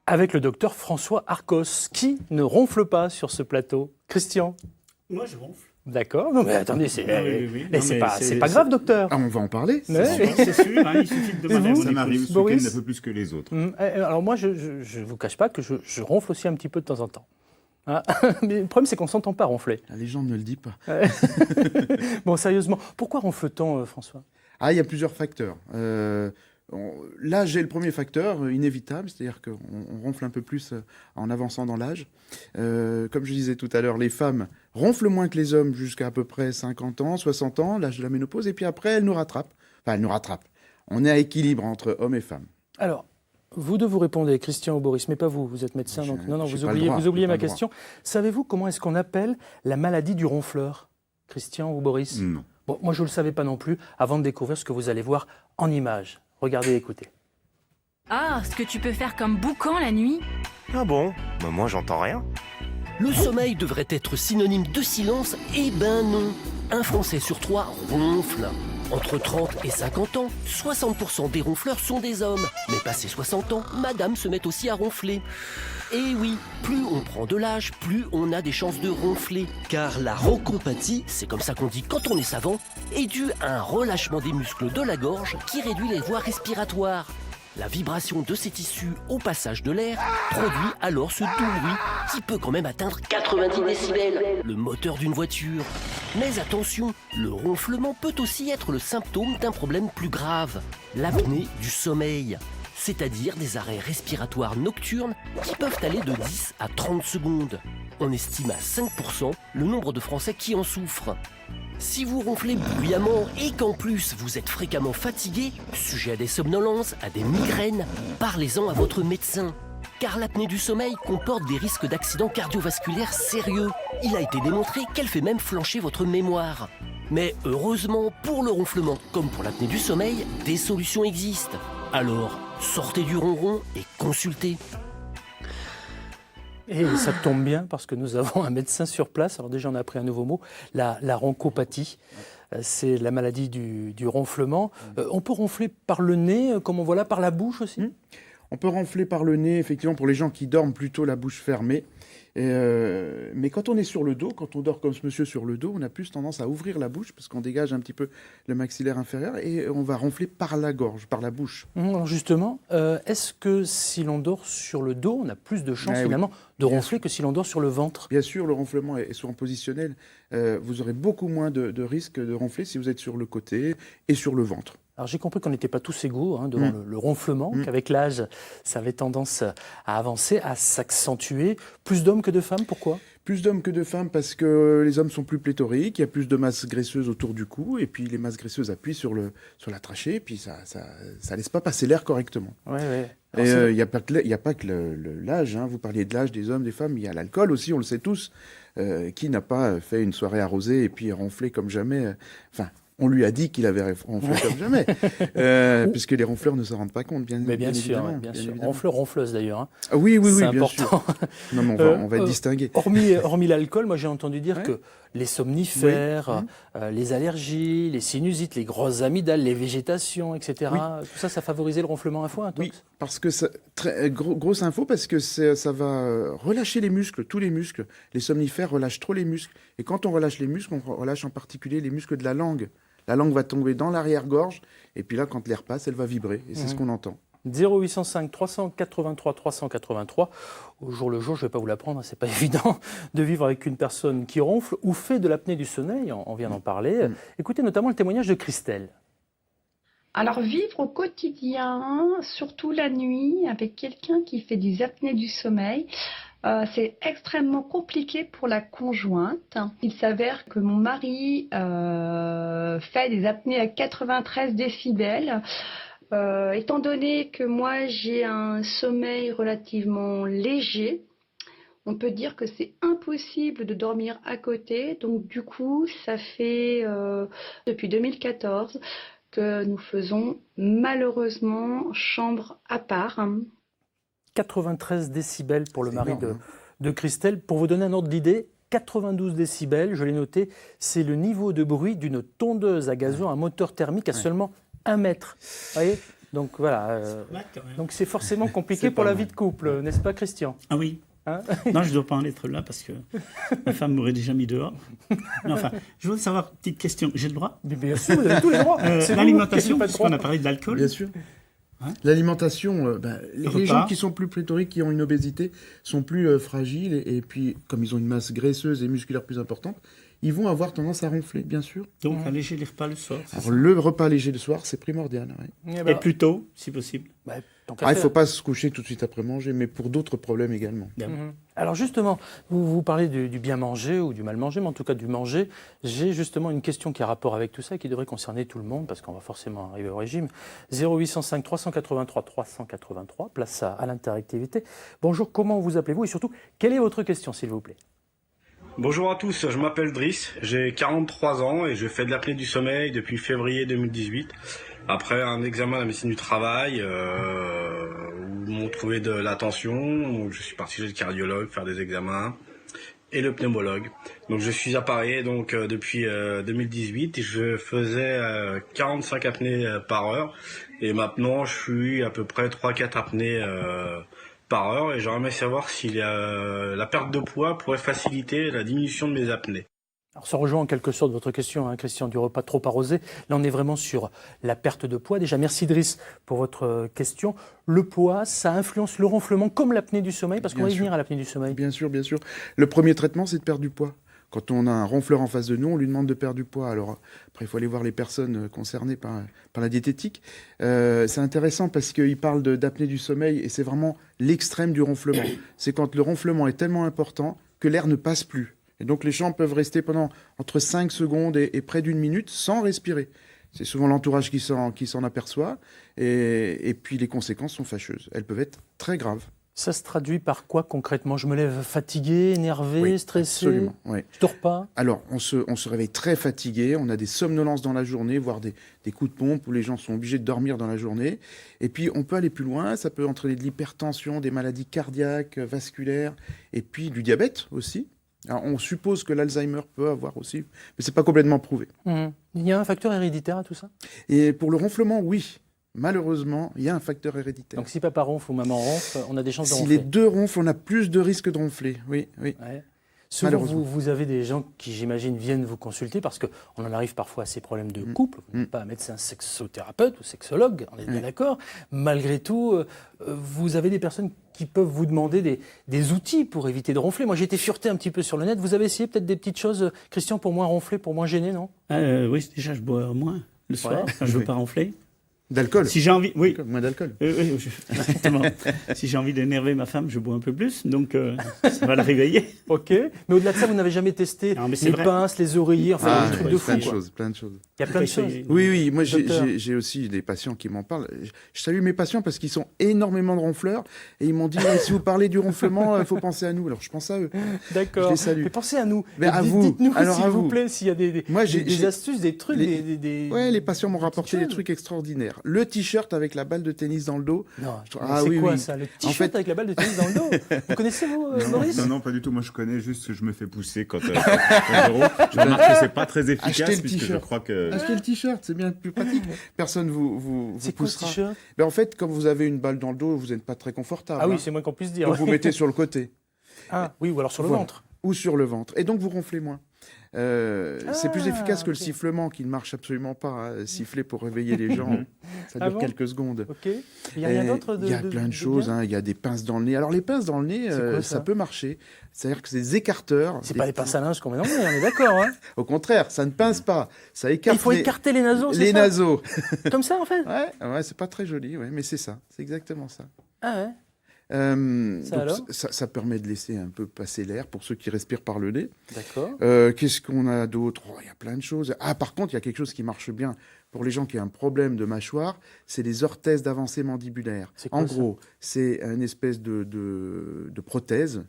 avec le docteur François Arcos, qui ne ronfle pas sur ce plateau. Christian? Moi, je ronfle. D'accord. Non, mais attendez, c'est Oui. pas grave, docteur. Ah, on va en parler. C'est sûr, hein, il suffit de demander à mon Ça m'arrive épouse. ce week-end Boris un peu plus que les autres. Alors moi, je ne vous cache pas que je ronfle aussi un petit peu de temps en temps. Ah, mais le problème, c'est qu'on ne s'entend pas ronfler. La légende ne le dit pas. Bon, sérieusement, pourquoi ronfle-t-on, François? Ah, il y a plusieurs facteurs. L'âge est le premier facteur, inévitable, c'est-à-dire qu'on ronfle un peu plus en avançant dans l'âge. Comme je disais tout à l'heure, les femmes ronflent moins que les hommes jusqu'à peu près 50 ans, 60 ans, l'âge de la ménopause, et puis après, elles nous rattrapent. Enfin, elles nous rattrapent. On est à équilibre entre hommes et femmes. Alors, vous deux vous répondez, Christian ou Boris, mais pas vous, vous êtes médecin, donc non, j'ai vous pas le oubliez, droit, vous oubliez j'ai pas ma le droit. question. Savez-vous comment est-ce qu'on appelle la maladie du ronfleur, Christian ou Boris? Non. Bon, moi, je ne le savais pas non plus, avant de découvrir ce que vous allez voir en images. Regardez et écoutez. Ah, ce que tu peux faire comme boucan la nuit? Ah bon? Mais moi j'entends rien. Le sommeil devrait être synonyme de silence, eh ben non. Un Français sur 3 ronfle. Entre 30 et 50 ans, 60% des ronfleurs sont des hommes. Mais passé 60 ans, madame se met aussi à ronfler. Et oui, plus on prend de l'âge, plus on a des chances de ronfler. Car la roncopathie, c'est comme ça qu'on dit quand on est savant, est due à un relâchement des muscles de la gorge qui réduit les voies respiratoires. La vibration de ces tissus au passage de l'air produit alors ce doux bruit qui peut quand même atteindre 90 décibels, le moteur d'une voiture. Mais attention, le ronflement peut aussi être le symptôme d'un problème plus grave, l'apnée du sommeil, c'est-à-dire des arrêts respiratoires nocturnes qui peuvent aller de 10 à 30 secondes. On estime à 5% le nombre de Français qui en souffrent. Si vous ronflez bruyamment et qu'en plus vous êtes fréquemment fatigué, sujet à des somnolences, à des migraines, parlez-en à votre médecin. Car l'apnée du sommeil comporte des risques d'accidents cardiovasculaires sérieux. Il a été démontré qu'elle fait même flancher votre mémoire. Mais heureusement, pour le ronflement, comme pour l'apnée du sommeil, des solutions existent. Alors, sortez du ronron et consultez. Et ça tombe bien parce que nous avons un médecin sur place. Alors déjà, on a appris un nouveau mot, la roncopathie. C'est la maladie du ronflement. On peut ronfler par le nez, comme on voit là, par la bouche aussi? On peut ronfler par le nez, effectivement, pour les gens qui dorment plutôt la bouche fermée. Mais quand on est sur le dos, quand on dort comme ce monsieur sur le dos, on a plus tendance à ouvrir la bouche parce qu'on dégage un petit peu le maxillaire inférieur et on va ronfler par la gorge, par la bouche. Alors justement, est-ce que si l'on dort sur le dos, on a plus de chances Oui. finalement de ronfler que si l'on dort sur le ventre? Bien sûr, le ronflement est souvent positionnel. Vous aurez beaucoup moins de risques de ronfler si vous êtes sur le côté et sur le ventre. Alors j'ai compris qu'on n'était pas tous égaux devant le ronflement, qu'avec l'âge, ça avait tendance à avancer, à s'accentuer. Plus d'hommes que de femmes, pourquoi? Plus d'hommes que de femmes parce que les hommes sont plus pléthoriques, il y a plus de masse graisseuse autour du cou, et puis les masses graisseuses appuient sur la trachée, et puis ça laisse pas passer l'air correctement. Ouais. Et il n'y a pas que l'âge, hein. Vous parliez de l'âge des hommes, des femmes, il y a l'alcool aussi, on le sait tous. Qui n'a pas fait une soirée arrosée et puis ronflé comme jamais on lui a dit qu'il avait ronflé comme jamais, puisque les ronfleurs ne s'en rendent pas compte, bien sûr. évidemment. Ronfleur, ronfleuse d'ailleurs. Hein. Ah oui, c'est bien important. sûr. Non, mais on va être distinguer. Hormis l'alcool, moi j'ai entendu dire que les somnifères, les allergies, les sinusites, les grosses amygdales, les végétations, etc., tout ça favorisait le ronflement à foie, Oui, parce que grosse info, parce que ça va relâcher les muscles, tous les muscles. Les somnifères relâchent trop les muscles. Et quand on relâche les muscles, on relâche en particulier les muscles de la langue. La langue va tomber dans l'arrière-gorge, et puis là, quand l'air passe, elle va vibrer, et c'est ce qu'on entend. 0805 383 383. Au jour le jour, je ne vais pas vous l'apprendre, c'est pas évident de vivre avec une personne qui ronfle ou fait de l'apnée du sommeil, on vient d'en parler. Écoutez notamment le témoignage de Christelle. Alors vivre au quotidien, surtout la nuit, avec quelqu'un qui fait des apnées du sommeil, c'est extrêmement compliqué pour la conjointe. Il s'avère que mon mari fait des apnées à 93 décibels. Étant donné que moi j'ai un sommeil relativement léger, on peut dire que c'est impossible de dormir à côté. Donc du coup, ça fait depuis 2014 que nous faisons malheureusement chambre à part. 93 décibels pour le mari énorme, de Christelle. Pour vous donner un ordre d'idée, 92 décibels, je l'ai noté, c'est le niveau de bruit d'une tondeuse à gazon, un moteur thermique à seulement 1 mètre. Vous voyez ? Donc voilà. Donc c'est forcément compliqué pour la vie de couple, n'est-ce pas, Christian? Ah oui. Hein? Non, je ne dois pas en être là parce que ma femme m'aurait déjà mis dehors. Non, enfin, je voudrais savoir, petite question, j'ai le droit? Mais bien sûr, vous avez tous les droits. C'est vous l'alimentation, qui n'avez pas de puisqu'on a droit. parlé de l'alcool. Bien sûr. Hein? L'alimentation, les Repas. gens qui sont plus pléthoriques, qui ont une obésité, sont plus fragiles et puis comme ils ont une masse graisseuse et musculaire plus importante, ils vont avoir tendance à ronfler, bien sûr. Donc, alléger les repas le soir. c'est Alors, ça le repas léger le soir, c'est primordial. Ouais. Eh Et ben, plus tôt, si possible. bah, tant qu'à Il ne faire. faut pas se coucher tout de suite après manger, mais pour d'autres problèmes également. Bien. Alors justement, vous parlez du bien manger ou du mal manger, mais en tout cas du manger. J'ai justement une question qui a rapport avec tout ça et qui devrait concerner tout le monde parce qu'on va forcément arriver au régime. 0805 383 383, place à l'interactivité. Bonjour, comment vous appelez-vous et surtout, quelle est votre question s'il vous plaît? Bonjour à tous, je m'appelle Driss, j'ai 43 ans et je fais de l'apnée du sommeil depuis février 2018. Après un examen de la médecine du travail, où ils m'ont trouvé de la tension, donc je suis parti chez le cardiologue faire des examens et le pneumologue. Donc je suis appareillé depuis 2018 et je faisais 45 apnées par heure et maintenant je suis à peu près 3-4 apnées par heure et j'aimerais savoir si la perte de poids pourrait faciliter la diminution de mes apnées. Alors ça rejoint en quelque sorte votre question, hein, Christian, du repas trop arrosé. Là, on est vraiment sur la perte de poids. Déjà, merci Driss pour votre question. Le poids, ça influence le ronflement comme l'apnée du sommeil, parce qu'on va y venir à l'apnée du sommeil. Bien sûr, bien sûr. Le premier traitement, c'est de perdre du poids. Quand on a un ronfleur en face de nous, on lui demande de perdre du poids. Alors après, il faut aller voir les personnes concernées par la diététique. C'est intéressant parce qu'il parle d'apnée du sommeil et c'est vraiment l'extrême du ronflement. C'est quand le ronflement est tellement important que l'air ne passe plus. Et donc les gens peuvent rester pendant entre 5 secondes et près d'une minute sans respirer. C'est souvent l'entourage qui s'en aperçoit et puis les conséquences sont fâcheuses. Elles peuvent être très graves. Ça se traduit par quoi concrètement? Je me lève fatigué, énervé, Oui, stressé? absolument, oui. Je dors pas? Alors, on se réveille très fatigué, on a des somnolences dans la journée, voire des coups de pompe où les gens sont obligés de dormir dans la journée. Et puis, on peut aller plus loin, ça peut entraîner de l'hypertension, des maladies cardiaques, vasculaires, et puis du diabète aussi. Alors, on suppose que l'Alzheimer peut avoir aussi, mais ce n'est pas complètement prouvé. Il y a un facteur héréditaire à tout ça? Et pour le ronflement, oui. Malheureusement, il y a un facteur héréditaire. Donc si papa ronfle ou maman ronfle, on a des chances de Si ronfler? les deux ronflent, on a plus de risques de ronfler, oui. Ouais. Souvent, Malheureusement. vous avez des gens qui, j'imagine, viennent vous consulter parce qu'on en arrive parfois à ces problèmes de couple. Vous n'êtes pas un médecin sexothérapeute ou sexologue, on est bien d'accord. Malgré tout, vous avez des personnes qui peuvent vous demander des outils pour éviter de ronfler. Moi, j'ai été fureté un petit peu sur le net. Vous avez essayé peut-être des petites choses, Christian, pour moins ronfler, pour moins gêner, non? Oui, déjà, je bois moins le soir, Ouais. je ne veux pas ronfler. D'alcool. Si j'ai envie, oui. Moins d'alcool. Oui, exactement. Si j'ai envie d'énerver ma femme, je bois un peu plus, donc ça va la réveiller. Ok. Mais au-delà de ça, vous n'avez jamais testé Non, mais c'est les vrai. pinces, les oreillers, enfin des trucs de fou, plein de quoi. choses, plein de choses. Il y a plein de Faut choses. essayer. Oui, moi Docteur. j'ai aussi des patients qui m'en parlent. Je salue mes patients parce qu'ils sont énormément de ronfleurs et ils m'ont dit si vous parlez du ronflement, il faut penser à nous. Alors je pense à eux. D'accord. Je les salue. Mais pensez à nous. Mais à vous. Dites-nous, Alors, s'il à vous vous. plaît, s'il y a des Moi, j'ai- astuces, des trucs, des... Ouais, les patients m'ont rapporté des choses. trucs extraordinaires. Le t-shirt avec la balle de tennis dans le dos. Non, Ah c'est oui, quoi oui. ça? Le En t-shirt fait- avec la balle de tennis dans le dos? Vous connaissez, vous, Maurice? Non, pas du tout. Moi, je connais juste que je me fais pousser quand je roule. Je remarque que c'est pas très Achetez efficace le puisque je t-shirt. crois que... Achetez le t-shirt, c'est bien plus pratique. Personne vous C'est quoi ce poussera. t-shirt? Mais en fait, quand vous avez une balle dans le dos, vous n'êtes pas très confortable. Ah oui, hein. c'est moins qu'on puisse dire. Donc vous mettez sur le côté Ah oui, ou alors sur le Voilà. ventre. ou sur le ventre. Et donc vous ronflez moins. C'est plus efficace que le ok. sifflement qui ne marche absolument pas. Hein. Siffler pour réveiller les gens, ça Ah dure bon quelques secondes. Ok. Il n'y a rien d'autre Il y a plein de choses. bien Hein. Il y a des pinces dans le nez. Alors les pinces dans le nez, C'est quoi, ça ça peut marcher. C'est-à-dire que c'est des écarteurs. C'est des pas les petits- pinces à linge qu'on met dans le nez, on est d'accord. Hein. Au contraire, ça ne pince pas. Ça Il écarte faut écarter les naseaux, c'est les ça? naseaux. Comme ça, en fait? Ouais, c'est pas très joli, ouais, mais c'est ça. C'est exactement ça. Ah ouais. Ça Donc, alors ça permet de laisser un peu passer l'air pour ceux qui respirent par le nez. D'accord. Qu'est-ce qu'on a d'autre? Il y a plein de choses. Ah, par contre, il y a quelque chose qui marche bien pour les gens qui ont un problème de mâchoire, c'est les orthèses d'avancée mandibulaire. C'est quoi, En ça gros, c'est une espèce de prothèse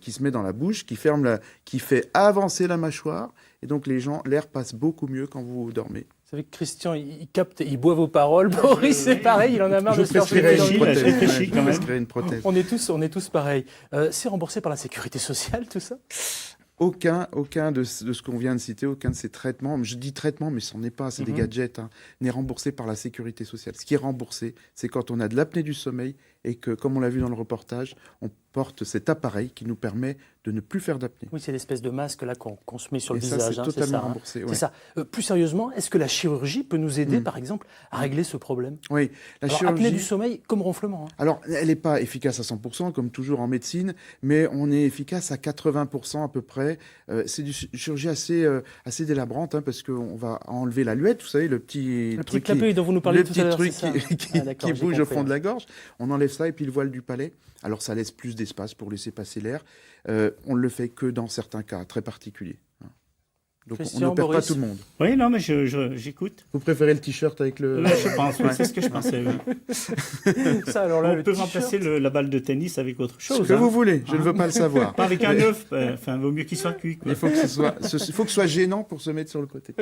qui se met dans la bouche, qui fait avancer la mâchoire, et donc l'air passe beaucoup mieux quand vous dormez. Vous savez que Christian, il capte, il boit vos paroles. Boris, c'est pareil, il en a marre de se faire prescrirai fouetter dans le Gilles, nez. je réfléchis quand même. une prothèse. On est tous pareils. C'est remboursé par la sécurité sociale, tout ça? Aucun de ce qu'on vient de citer, aucun de ces traitements, je dis traitement, mais ce n'en est pas, c'est des gadgets, hein, n'est remboursé par la sécurité sociale. Ce qui est remboursé, c'est quand on a de l'apnée du sommeil et que, comme on l'a vu dans le reportage, on porte cet appareil qui nous permet de ne plus faire d'apnée. Oui, c'est l'espèce de masque là qu'on se met sur le Et ça, visage. c'est hein, totalement ça, remboursé. C'est Ouais. ça. Plus sérieusement, est-ce que la chirurgie peut nous aider, par exemple, à régler ce problème? Oui, la Alors, chirurgie... apnée du sommeil comme ronflement. Hein. Alors, elle n'est pas efficace à 100%, comme toujours en médecine, mais on est efficace à 80% à peu près. C'est une chirurgie assez délabrante, hein, parce qu'on va enlever la luette, vous savez, le petit truc clapet dont vous nous parlez le tout petit à l'heure, truc c'est ça. qui bouge au fond de la... la gorge. On enlève ça et puis le voile du palais. Alors, ça laisse plus d'espace pour laisser passer l'air. On ne le fait que dans certains cas très particuliers. Donc, Christian, on ne perd Boris. pas tout le monde. Oui, non, mais j'écoute. Vous préférez le t-shirt avec le... Je pense, oui, c'est ce que je pensais. Oui. Ça, alors là, On le peut t-shirt. remplacer la balle de tennis avec autre chose. Ce que hein. vous voulez, je ne veux pas le savoir. Pas avec un œuf, enfin, vaut mieux qu'il soit cuit. Quoi. Il faut que ce soit gênant pour se mettre sur le côté.